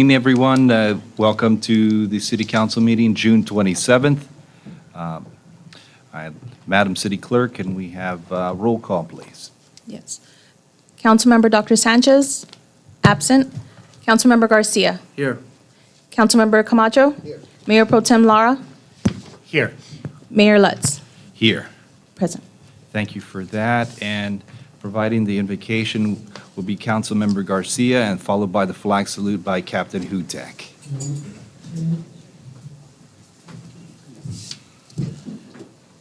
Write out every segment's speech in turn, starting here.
Evening, everyone. Welcome to the City Council meeting, June 27th. Madam City Clerk, can we have roll call, please? Yes. Councilmember Dr. Sanchez, absent. Councilmember Garcia. Here. Councilmember Camacho. Here. Mayor Pro Tem Lara. Here. Mayor Lutz, Here. present. Thank you for that. And providing the invocation will be Councilmember Garcia, and followed by the flag salute by Captain Hudak.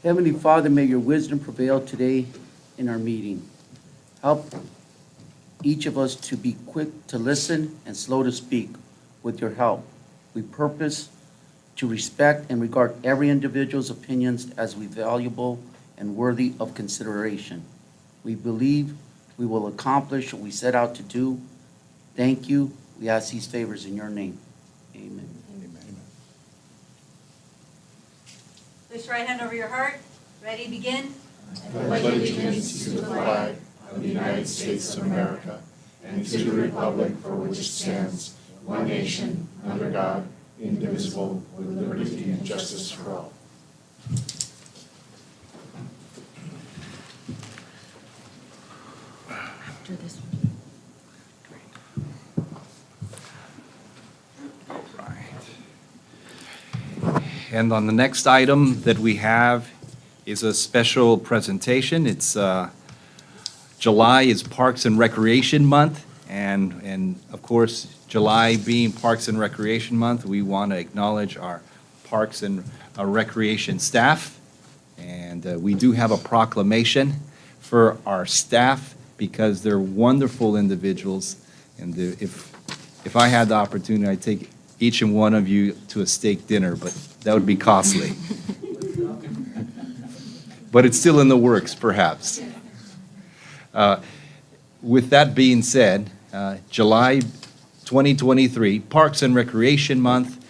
Heavenly Father, may your wisdom prevail today in our meeting. Help each of us to be quick to listen and slow to speak. With your help, we purpose to respect and regard every individual's opinions as valuable and worthy of consideration. We believe we will accomplish what we set out to do. Thank you. We ask these favors in your name. Amen. Place your right hand over your heart. Ready, begin. I pledge allegiance to the flag of the United States of America and to the republic for which it stands, one nation, under God, indivisible, with liberty and justice for all. After this And on the next item that we have is a special presentation. It's July is Parks and Recreation Month, and of course, July being Parks and Recreation Month, we want to acknowledge our Parks and Recreation staff. And we do have a proclamation for our staff because they're wonderful individuals. And if I had the opportunity, I'd take each and one of you to a steak dinner, but that would be costly. But it's still in the works, perhaps. With that being said, July 2023, Parks and Recreation Month,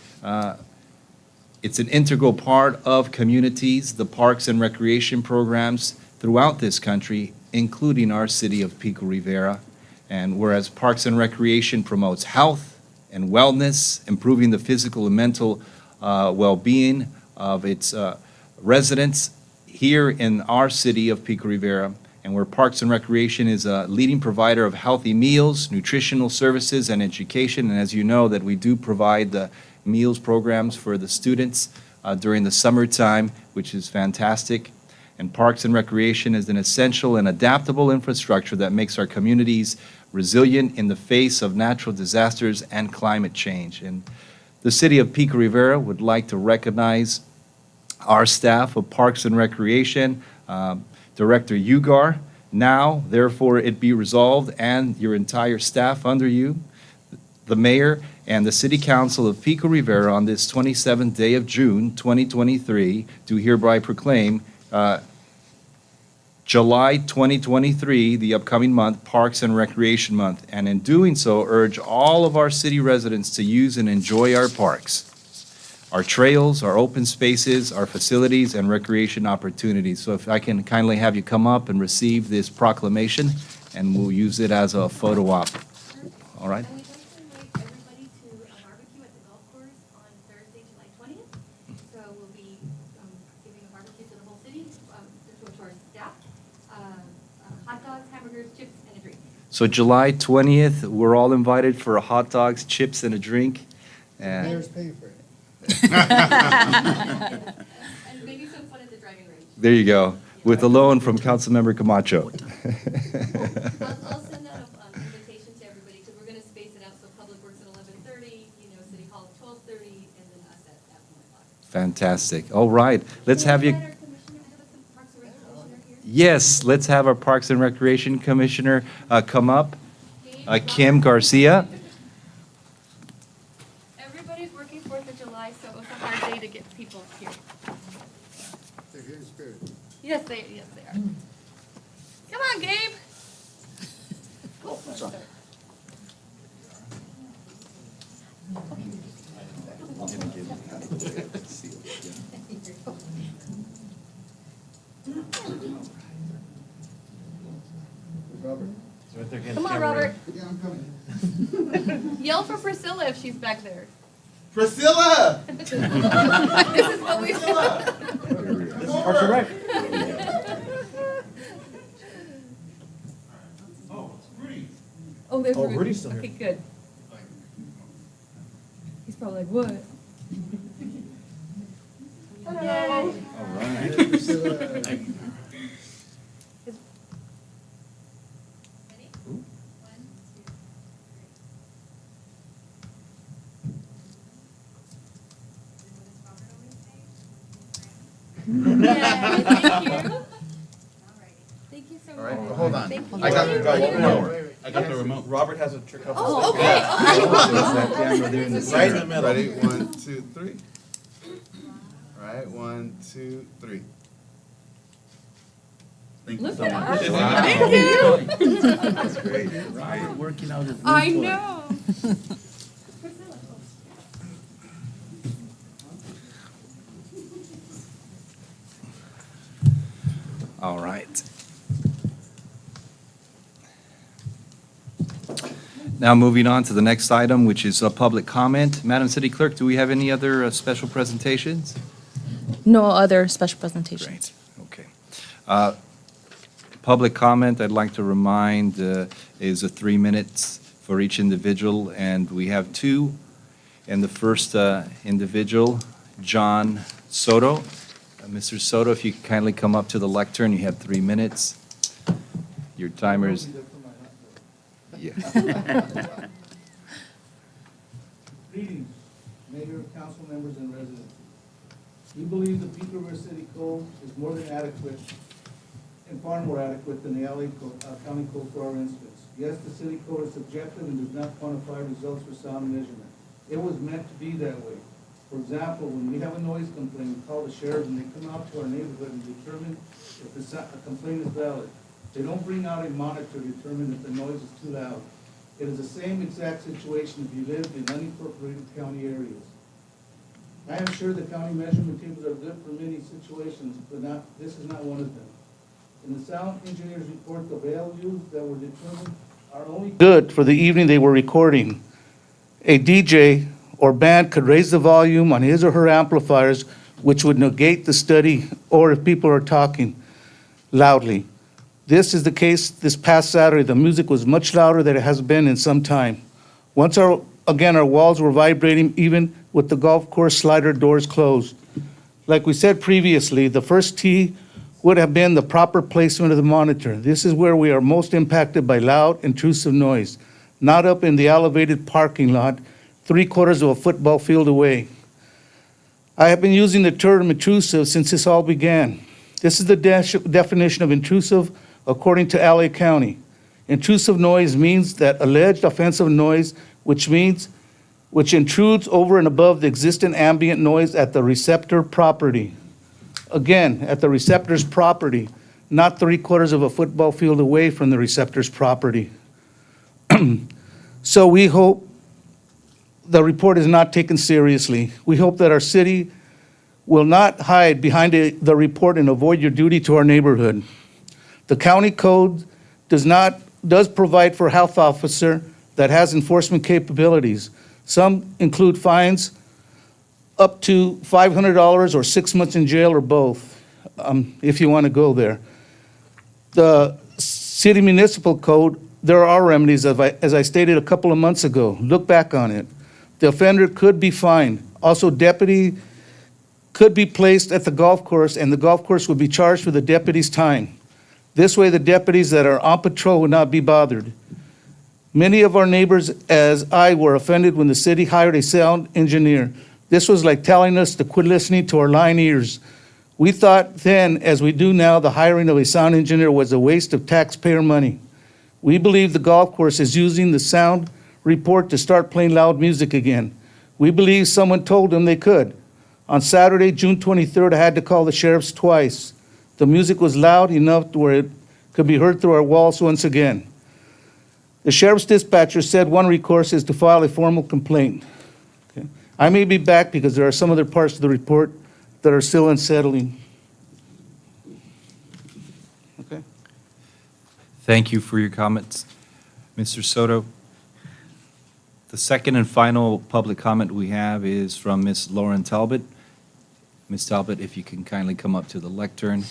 it's an integral part of communities, the parks and recreation programs throughout this country, including our city of Pico Rivera. And whereas Parks and Recreation promotes health and wellness, improving the physical and mental well-being of its residents here in our city of Pico Rivera, and where Parks and Recreation is a leading provider of healthy meals, nutritional services, and education. And as you know, that we do provide the meals programs for the students during the summertime, which is fantastic. And Parks and Recreation is an essential and adaptable infrastructure that makes our communities resilient in the face of natural disasters and climate change. And the city of Pico Rivera would like to recognize our staff of Parks and Recreation, Director Ugar. Now, therefore, it be resolved, and your entire staff under you, the mayor and the City Council of Pico Rivera on this 27th day of June, 2023, do hereby proclaim July 2023, the upcoming month, Parks and Recreation Month, and in doing so, urge all of our city residents to use and enjoy our parks, our trails, our open spaces, our facilities, and recreation opportunities. So if I can kindly have you come up and receive this proclamation, and we'll use it as a photo op. All right? And we'd like to invite everybody to a barbecue at the golf course on Thursday, July 20th. So we'll be giving a barbecue to the whole city, to our staff. Hot dogs, hamburgers, chips, and a drink. So July 20th, we're all invited for hot dogs, chips, and a drink. And Mayor's paying for it. And maybe some fun at the driving range. there you go, with a loan from Councilmember Camacho. I'll send out an invitation to everybody, because we're going to space it out, so Public Works at 11:30, City Hall at 12:30, and then us at 1 o'clock. Fantastic. All right, let's have you. Can we invite our commissioner, Parks and Rec commissioner here? Yes, let's have our Parks and Recreation Commissioner come up, Kim Garcia. Everybody's working 4th of July, so it was a hard day to get people here. They're here in spirit. Yes, they are. Come on, Gabe. Robert. Come on, Robert. Yeah, I'm coming. Yell for Priscilla if she's back there. Priscilla! This is what we. Parks and Rec. Oh, Rudy. Oh, there's Oh, Rudy. Rudy's still here. Okay, good. He's probably like, what? Hello. Yeah, thank you. Thank you so much. All right, hold on. Thank you. I got the remote. Robert has a trick up his Oh, sleeve. okay. Right in the middle. Ready? 1, 2, 3. All right, 1, 2, 3. Thank you Look so at much. us. Thank you. That's great. Robert working out his I windfall. know. All right. Now moving on to the next item, which is a public comment. Madam City Clerk, do we have any other special presentations? No other special presentations. Great, okay. Public comment, I'd like to remind, is 3 minutes for each individual, and we have two. And the first individual, John Soto. Mr. Soto, if you could kindly come up to the lectern, you have 3 minutes. Your timer's... Yeah. Greetings, Mayor, council members, and residents. We believe the Peace River City Code is more than adequate and far more adequate than the LA County Code for our instance. Yes, the city code is subjective and does not quantify results for sound measurement. It was meant to be that way. For example, when we have a noise complaint, we call the sheriff and they come out to our neighborhood and determine if a complaint is valid. They don't bring out a monitor to determine if the noise is too loud. It is the same exact situation if you live in unincorporated county areas. I am sure the county measurement tables are good for many situations, but this is not one of them. In the sound engineer's report, the values that were determined are only good for the evening they were recording. A DJ or band could raise the volume on his or her amplifiers, which would negate the study, or if people are talking loudly. This is the case this past Saturday. The music was much louder than it has been in some time. Once our walls were vibrating even with the golf course slider doors closed. Like we said previously, the first tee would have been the proper placement of the monitor. This is where we are most impacted by loud, intrusive noise, not up in the elevated parking lot, 3/4 of a football field away. I have been using the term intrusive since this all began. This is the definition of intrusive according to LA County. Intrusive noise means that alleged offensive noise, which intrudes over and above the existing ambient noise at the receptor property. Again, at the receptor's property, not 3/4 of a football field away from the receptor's property. So we hope the report is not taken seriously. We hope that our city will not hide behind the report and avoid your duty to our neighborhood. The county code does provide for a health officer that has enforcement capabilities. Some include fines up to $500 or 6 months in jail or both, if you want to go there. The city municipal code, there are remedies, as I stated a couple of months ago. Look back on it. The offender could be fined. Also, deputy could be placed at the golf course, and the golf course would be charged for the deputy's time. This way, the deputies that are on patrol would not be bothered. Many of our neighbors, as I, were offended when the city hired a sound engineer. This was like telling us to quit listening to our lying ears. We thought then, as we do now, the hiring of a sound engineer was a waste of taxpayer money. We believe the golf course is using the sound report to start playing loud music again. We believe someone told them they could. On Saturday, June 23rd, I had to call the sheriffs twice. The music was loud enough to where it could be heard through our walls once again. The sheriff's dispatcher said one recourse is to file a formal complaint. Okay. I may be back because there are some other parts of the report that are still unsettling. Okay. Thank you for your comments. Mr. Soto? The second and final public comment we have is from Ms. Lauren Talbot. Ms. Talbot, if you can kindly come up to the lectern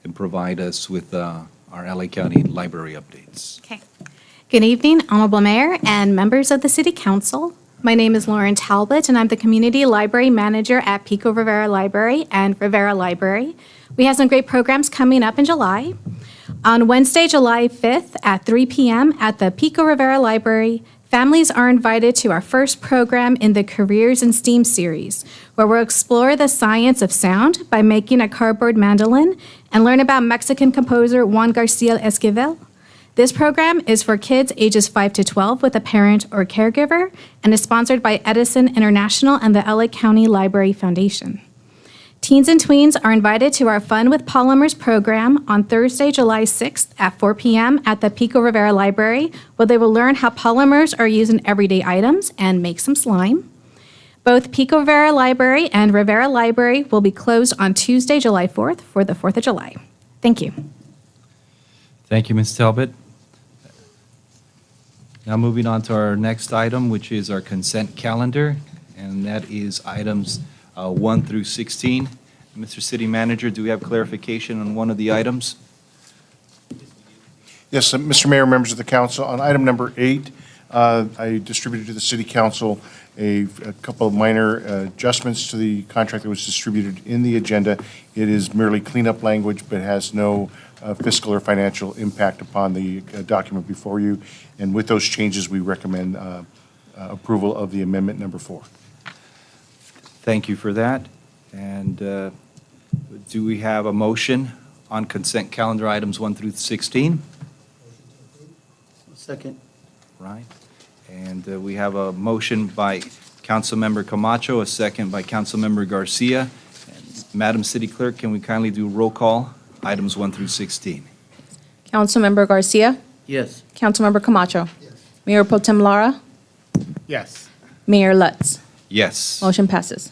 and provide us with our LA County Library updates. Okay. Good evening, Honorable Mayor and members of the City Council. My name is Lauren Talbot, and I'm the Community Library Manager at Pico Rivera Library and Rivera Library. We have some great programs coming up in July. On Wednesday, July 5th at 3 p.m. at the Pico Rivera Library, families are invited to our first program in the Careers in STEAM series, where we'll explore the science of sound by making a cardboard mandolin and learn about Mexican composer Juan Garcia Esquivel. This program is for kids ages 5 to 12 with a parent or caregiver and is sponsored by Edison International and the LA County Library Foundation. Teens and tweens are invited to our Fun with Polymers program on Thursday, July 6th at 4 p.m. at the Pico Rivera Library, where they will learn how polymers are used in everyday items and make some slime. Both Pico Rivera Library and Rivera Library will be closed on Tuesday, July 4th for the 4th of July. Thank you. Thank you, Ms. Talbot. Now moving on to our next item, which is our consent calendar, and that is items 1 through 16. Mr. City Manager, do we have clarification on one of the items? Yes, Mr. Mayor, members of the council, on item number 8, I distributed to the city council a couple of minor adjustments to the contract that was distributed in the agenda. It is merely cleanup language, but has no fiscal or financial impact upon the document before you. And with those changes, we recommend approval of the amendment number 4. Thank you for that. And do we have a motion on consent calendar items 1 through 16? Second. Right. And we have a motion by Councilmember Camacho, a second by Councilmember Garcia. And Madam City Clerk, can we kindly do roll call, items 1 through 16? Councilmember Garcia, Yes. Councilmember Camacho, Mayor Pro Tem Lara, Yes. Mayor Lutz. Yes. Motion passes.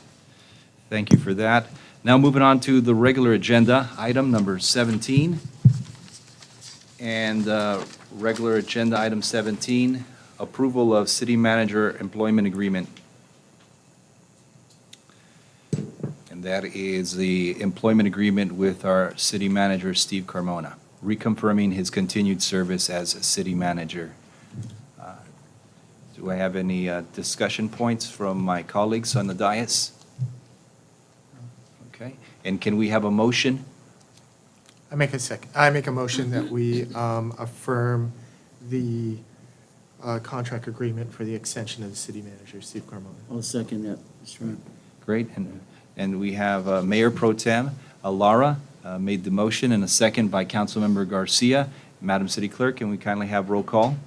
Thank you for that. Now moving on to the regular agenda, item number 17. And regular agenda item 17, approval of city manager employment agreement. And that is the employment agreement with our city manager, Steve Carmona, reconfirming his continued service as a city manager. Do I have any discussion points from my colleagues on the dais? Okay, and can we have a motion? I make a motion that we affirm the contract agreement for the extension of the city manager, Steve Carmona. I'll second that, Mr. Mayor. Great, and we have Mayor Pro Tem Lara made the motion, and a second by Councilmember Garcia. Madam City Clerk, can we kindly have roll call?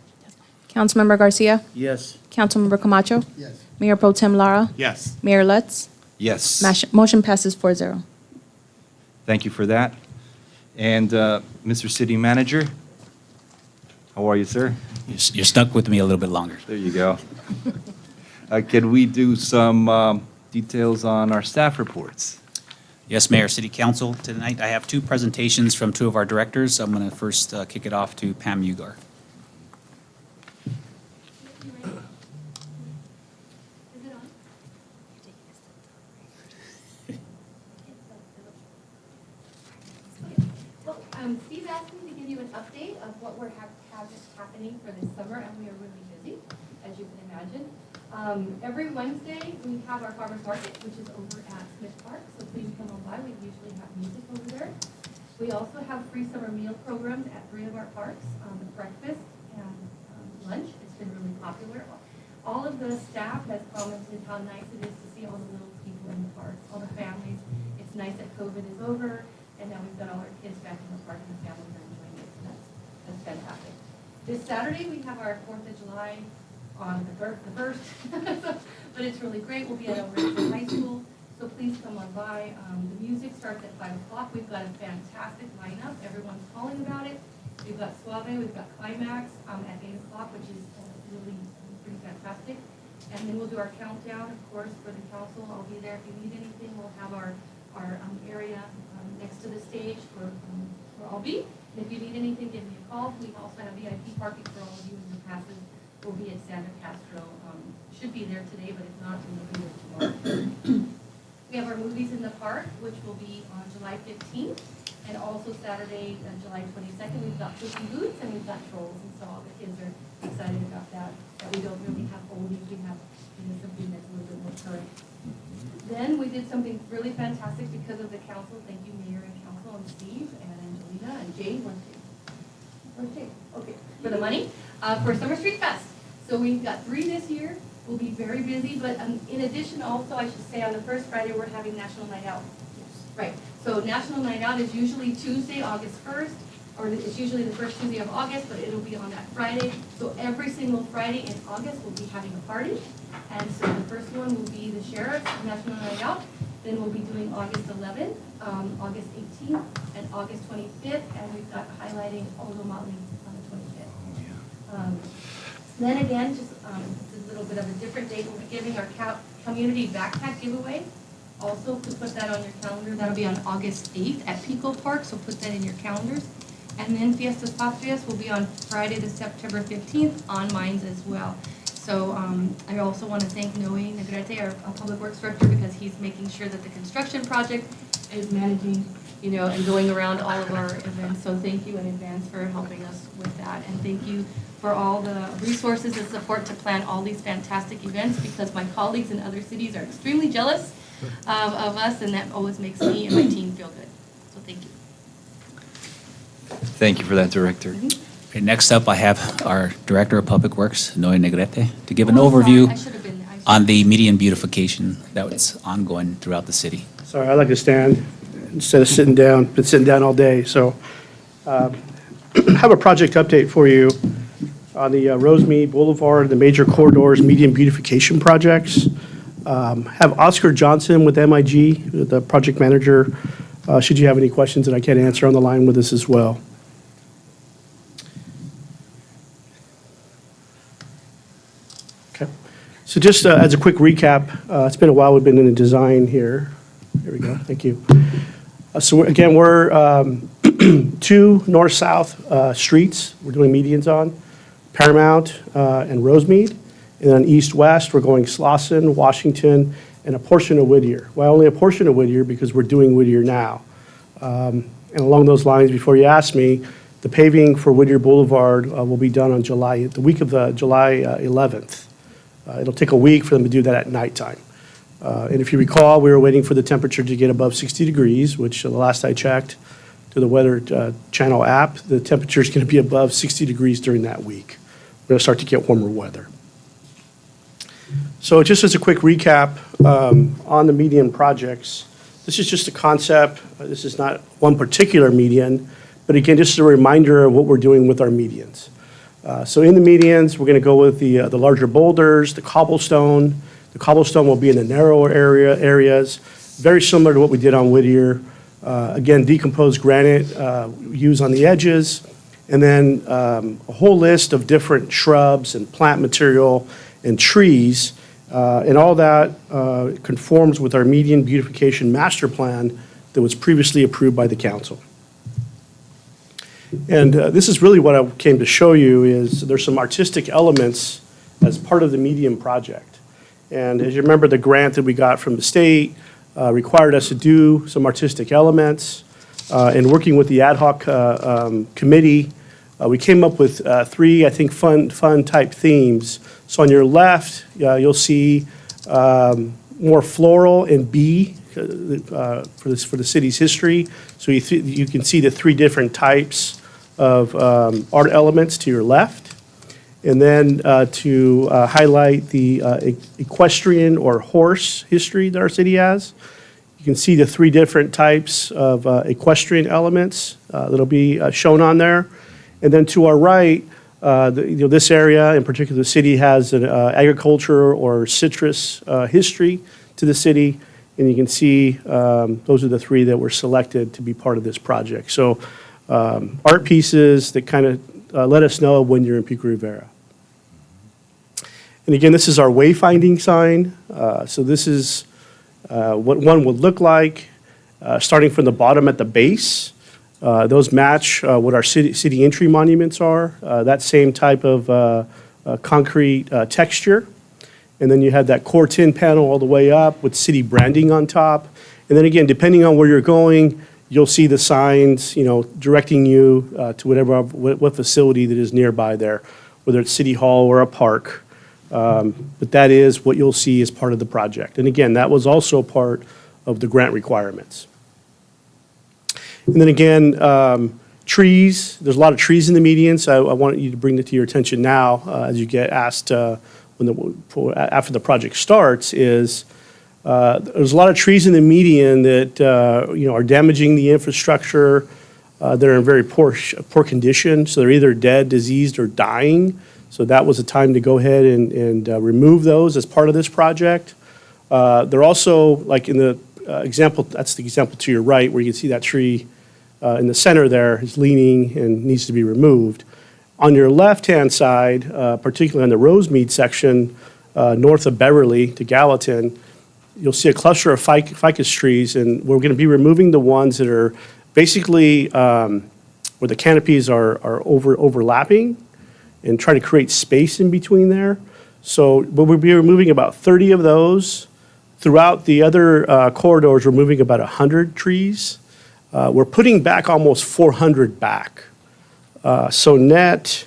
Councilmember Garcia, Yes. Councilmember Camacho, Yes. Mayor Pro Tem Lara, Yes. Mayor Lutz. Yes. Motion passes 4-0. Thank you for that. And Mr. City Manager, how are you, sir? You're stuck with me a little bit longer. There you go. Can we do some details on our staff reports? Yes, Mayor, City Council, tonight I have 2 presentations from 2 of our directors. I'm going to first kick it off to Pam Ugar. Is it on? Well, Steve asked me to give you an update of what we're happening for this summer, and we are really busy, as you can imagine. Every Wednesday, we have our farmers market, which is over at Smith Park, so please come on by. We usually have music over there. We also have free summer meal programs at 3 of our parks, breakfast and lunch. It's been really popular. All of the staff has commented how nice it is to see all the little people in the parks, all the families. It's nice that COVID is over, and now we've got all our kids back in the park, and the families are enjoying it, so that's fantastic. This Saturday, we have our 4th of July on the 1st, but it's really great. We'll be at Elrison High School, so please come on by. The music starts at 5 o'clock. We've got a fantastic lineup. Everyone's calling about it. We've got Suave, we've got Climax at 8 o'clock, which is really pretty fantastic. And then we'll do our countdown, of course, for the council. I'll be there if you need anything. We'll have our area next to the stage where I'll be. And if you need anything, give me a call. We also have VIP parking for all of you in your passes will be at Santa Castro. Should be there today, but if not, then we'll be there tomorrow. We have our movies in the park, which will be on July 15th, and also Saturday, July 22nd. We've got Puss in Boots and we've got Trolls, and so all the kids are excited about that. That we don't really have oldies, we have something that's a little bit more current. Then we did something really fantastic because of the council. Thank you, Mayor and Council, and Steve, and Angelina, and Jay. Where's Jay? Okay, for the money, for Summer Street Fest. So we've got 3 this year. We'll be very busy, but in addition also, I should say, on the first Friday, we're having National Night Out. Right, so National Night Out is usually Tuesday, August 1st, or it's usually the first Tuesday of August, but it'll be on that Friday. So every single Friday in August, we'll be having a party. And so the first one will be the Sheriff's National Night Out. Then we'll be doing August 11th, August 18th, and August 25th, and we've got highlighting Aldo Motley on the 25th. Then again, just it's a little bit of a different date, we'll be giving our community backpack giveaway. Also, to put that on your calendar, that'll be on August 8th at Pico Park, so put that in your calendars. And then Fiestas Patrias will be on Friday, the September 15th, on Mines as well. So I also want to thank Noe Negrete, our Public Works Director, because he's making sure that the construction project is managing, you know, and going around all of our events. So thank you in advance for helping us with that. And thank you for all the resources and support to plan all these fantastic events, because my colleagues in other cities are extremely jealous of us, and that always makes me and my team feel good. So thank you. Thank you for that, Director. Okay, next up, I have our Director of Public Works, Noe Negrete, to give an Oh, sorry, overview I should have been there. on the median beautification that's ongoing throughout the city. Sorry, I like to stand instead of sitting down. Been sitting down all day, so I have a project update for you on the Rosemead Boulevard, the major corridors, median beautification projects. Have Oscar Johnson with MIG, the project manager, should you have any questions that I can't answer, on the line with us as well. Okay, so just as a quick recap, it's been a while we've been in the design here. There we go, thank you. So again, we're 2 north-south streets we're doing medians on, Paramount and Rosemead. And then east-west, we're going Slauson, Washington, and a portion of Whittier. Well, only a portion of Whittier because we're doing Whittier now. And along those lines, before you ask me, the paving for Whittier Boulevard will be done on the week of July 11th. It'll take a week for them to do that at nighttime. And if you recall, we were waiting for the temperature to get above 60 degrees, which the last I checked to the Weather Channel app, the temperature is going to be above 60 degrees during that week. We're going to start to get warmer weather. So just as a quick recap on the median projects, this is just a concept. This is not one particular median, but again, just a reminder of what we're doing with our medians. So in the medians, we're going to go with the larger boulders, the cobblestone. The cobblestone will be in the narrower areas, very similar to what we did on Whittier. Again, decomposed granite used on the edges, and then a whole list of different shrubs and plant material and trees. And all that conforms with our median beautification master plan that was previously approved by the council. And this is really what I came to show you is there's some artistic elements as part of the median project. And as you remember, the grant that we got from the state required us to do some artistic elements. And working with the ad hoc committee, we came up with 3, I think, fun type themes. So on your left, you'll see more floral and bee for the city's history. So you can see the 3 different types of art elements to your left. And then to highlight the equestrian or horse history that our city has, you can see the 3 different types of equestrian elements that'll be shown on there. And then to our right, this area, in particular, the city has an agriculture or citrus history to the city, and you can see those are the 3 that were selected to be part of this project. So art pieces that kind of let us know when you're in Pico Rivera. And again, this is our wayfinding sign. So this is what one would look like, starting from the bottom at the base. Those match what our city entry monuments are. That same type of concrete texture. And then you had that core tin panel all the way up with city branding on top. And then again, depending on where you're going, you'll see the signs, directing you to what facility that is nearby there, whether it's City Hall or a park. But that is what you'll see as part of the project. And again, that was also part of the grant requirements. And then again, trees, there's a lot of trees in the median, so I want you to bring that to your attention now as you get asked after the project starts is there's a lot of trees in the median that are damaging the infrastructure. They're in very poor condition, so they're either dead, diseased, or dying. So that was a time to go ahead and remove those as part of this project. They're also, like in the example, that's the example to your right, where you can see that tree in the center there is leaning and needs to be removed. On your left-hand side, particularly on the Rosemead section, north of Beverly to Gallatin, you'll see a cluster of ficus trees, and we're going to be removing the ones that are basically where the canopies are overlapping and try to create space in between there. So we'll be removing about 30 of those. Throughout the other corridors, we're moving about 100 trees. We're putting back almost 400 back. So net,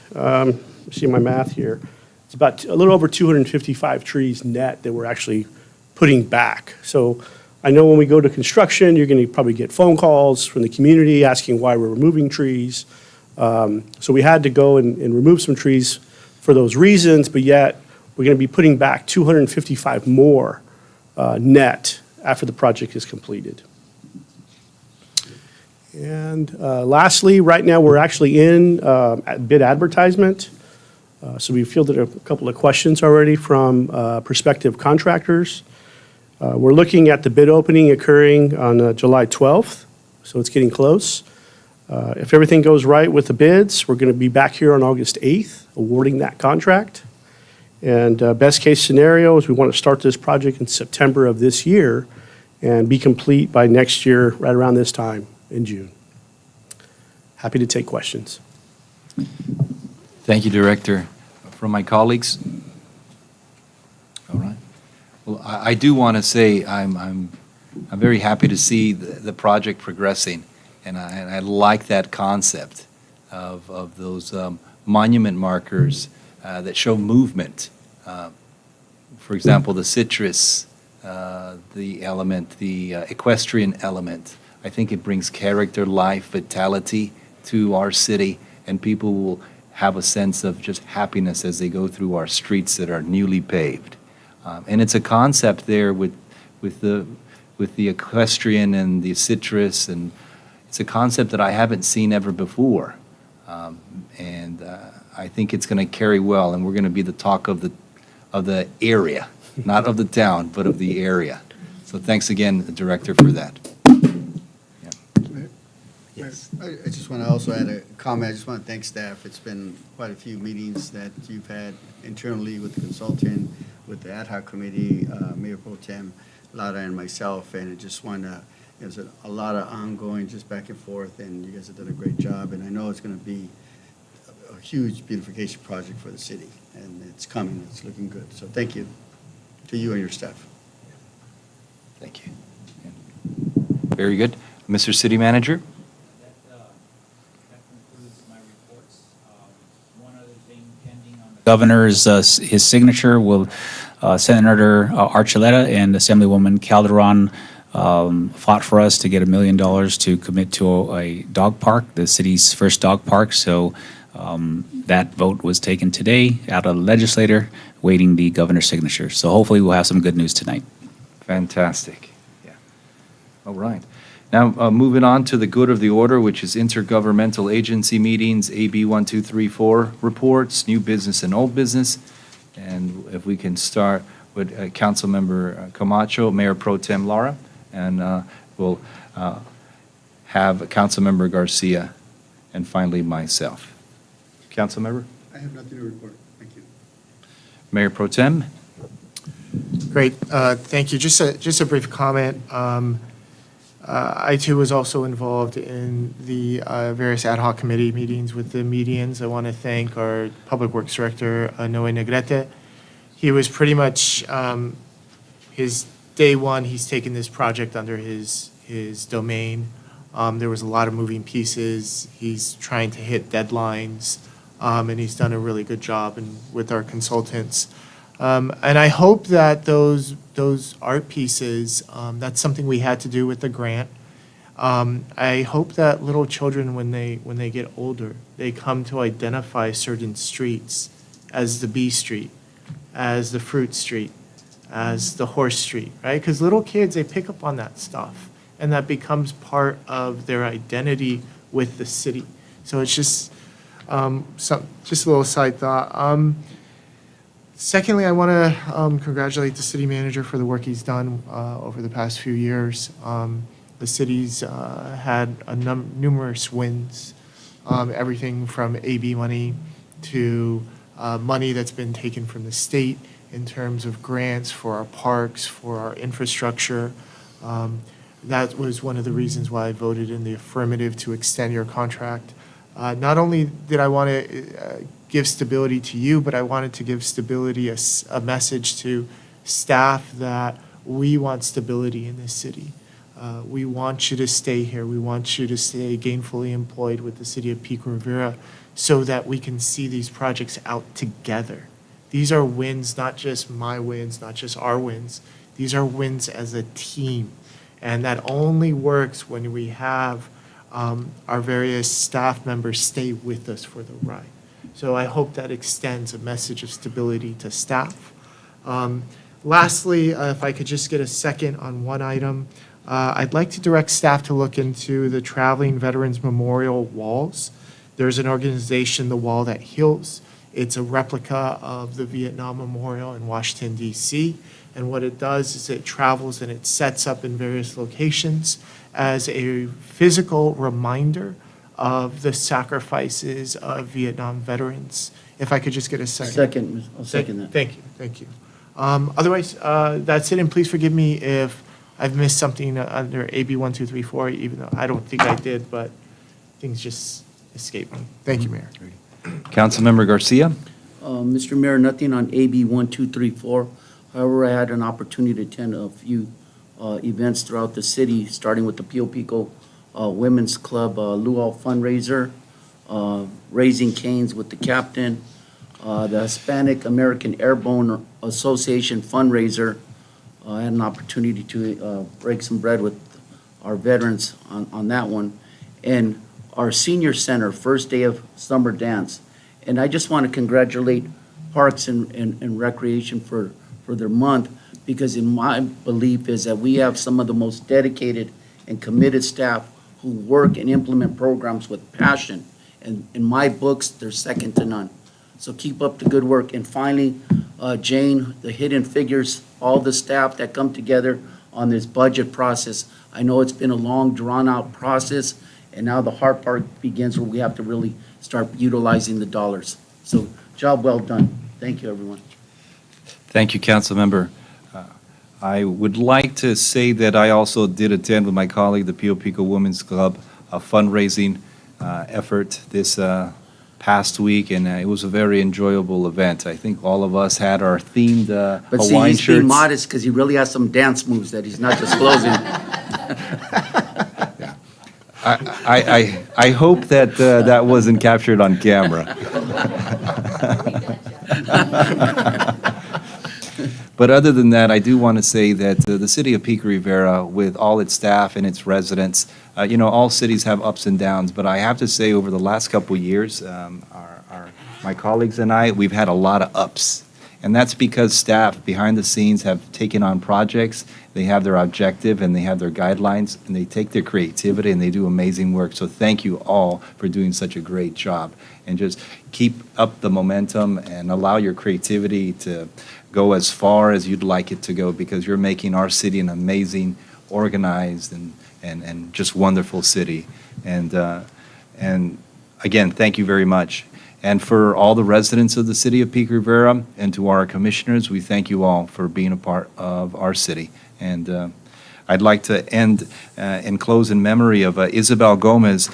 see my math here, it's about a little over 255 trees net that we're actually putting back. So I know when we go to construction, you're going to probably get phone calls from the community asking why we're removing trees. So we had to go and remove some trees for those reasons, but yet we're going to be putting back 255 more net after the project is completed. And lastly, right now we're actually in bid advertisement. So we fielded a couple of questions already from prospective contractors. We're looking at the bid opening occurring on July 12th, so it's getting close. If everything goes right with the bids, we're going to be back here on August 8th awarding that contract. And best case scenario is we want to start this project in September of this year and be complete by next year, right around this time in June. Happy to take questions. Thank you, Director. From my colleagues? All right. Well, I do want to say I'm very happy to see the project progressing, and I like that concept of those monument markers that show movement. For example, the citrus, the element, the equestrian element. I think it brings character, life, vitality to our city, and people will have a sense of just happiness as they go through our streets that are newly paved. And it's a concept there with the equestrian and the citrus, and it's a concept that I haven't seen ever before. And I think it's going to carry well, and we're going to be the talk of the area, not of the town, but of the area. So thanks again, Director, for that. Yes. I just want to also add a comment. I just want to thank staff. It's been quite a few meetings that you've had internally with the consultant, with the ad hoc committee, Mayor Pro Tem Lara and myself, and I just want to, there's a lot of ongoing just back and forth, and you guys have done a great job, and I know it's going to be a huge beautification project for the city, and it's coming. It's looking good. So thank you to you and your staff. Thank you. Very good. Mr. City Manager? Governor's his signature will Senator Archuleta and Assemblywoman Calderon fought for us to get $1 million to commit to a dog park, the city's first dog park. So that vote was taken today out of the legislature, waiting the governor's signature. So hopefully we'll have some good news tonight. Fantastic. Yeah. All right. Now, moving on to the good of the order, which is intergovernmental agency meetings, AB 1234 reports, new business and old business. And if we can start with Councilmember Camacho, Mayor Pro Tem Lara, and we'll have Councilmember Garcia, and finally myself. Councilmember? I have nothing to report. Thank you. Mayor Pro Tem? Great, thank you. Just a brief comment. I too was also involved in the various ad hoc committee meetings with the medians. I want to thank our Public Works Director, Noe Negrete. He was pretty much, his day one, he's taken this project under his domain. There was a lot of moving pieces. He's trying to hit deadlines, and he's done a really good job with our consultants. And I hope that those art pieces, that's something we had to do with the grant. I hope that little children, when they get older, they come to identify certain streets as the bee street, as the fruit street, as the horse street, right? Because little kids, they pick up on that stuff, and that becomes part of their identity with the city. So it's just just a little side thought. Secondly, I want to congratulate the city manager for the work he's done over the past few years. The city's had numerous wins, everything from AB money to money that's been taken from the state in terms of grants for our parks, for our infrastructure. That was one of the reasons why I voted in the affirmative to extend your contract. Not only did I want to give stability to you, but I wanted to give stability, a message to staff that we want stability in this city. We want you to stay here. We want you to stay gainfully employed with the city of Pico Rivera so that we can see these projects out together. These are wins, not just my wins, not just our wins. These are wins as a team. And that only works when we have our various staff members stay with us for the ride. So I hope that extends a message of stability to staff. Lastly, if I could just get a second on one item, I'd like to direct staff to look into the Traveling Veterans Memorial walls. There's an organization, The Wall That Heals. It's a replica of the Vietnam Memorial in Washington, D.C. And what it does is it travels and it sets up in various locations as a physical reminder of the sacrifices of Vietnam veterans. If I could just get a second. I'll second that. Thank you. Otherwise, that's it, and please forgive me if I've missed something under AB 1234, even though I don't think I did, but things just escaped me. Thank you, Mayor. Councilmember Garcia? Mr. Mayor, nothing on AB 1234. However, I had an opportunity to attend a few events throughout the city, starting with the Pio Pico Women's Club Luau fundraiser, Raising Canes with the Captain, the Hispanic American Airborne Association fundraiser. I had an opportunity to break some bread with our veterans on that one. And our senior center, first day of summer dance. And I just want to congratulate Parks and Recreation for their month, because in my belief is that we have some of the most dedicated and committed staff who work and implement programs with passion. And in my books, they're second to none. So keep up the good work. And finally, Jane, the Hidden Figures, all the staff that come together on this budget process. I know it's been a long, drawn-out process, and now the hard part begins where we have to really start utilizing the dollars. So job well done. Thank you, everyone. Thank you, Councilmember. I would like to say that I also did attend with my colleague, the Pio Pico Women's Club, a fundraising effort this past week, and it was a very enjoyable event. I think all of us had our themed But see, Hawaiian he's being shirts. modest because he really has some dance moves that he's not disclosing. I hope that that wasn't captured on camera. But other than that, I do want to say that the city of Pico Rivera, with all its staff and its residents, all cities have ups and downs, but I have to say over the last couple of years, my colleagues and I, we've had a lot of ups. And that's because staff behind the scenes have taken on projects, they have their objective and they have their guidelines, and they take their creativity and they do amazing work. So thank you all for doing such a great job. And just keep up the momentum and allow your creativity to go as far as you'd like it to go, because you're making our city an amazing, organized, and just wonderful city. And again, thank you very much. And for all the residents of the city of Pico Rivera and to our commissioners, we thank you all for being a part of our city. And I'd like to end and close in memory of Isabel Gomez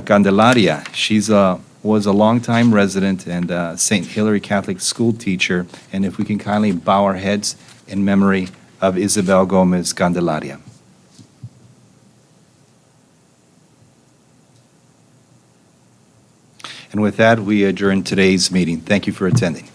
Candelaria. She's was a longtime resident and St. Hilary Catholic school teacher. And if we can kindly bow our heads in memory of Isabel Gomez Candelaria. And with that, we adjourn today's meeting. Thank you for attending.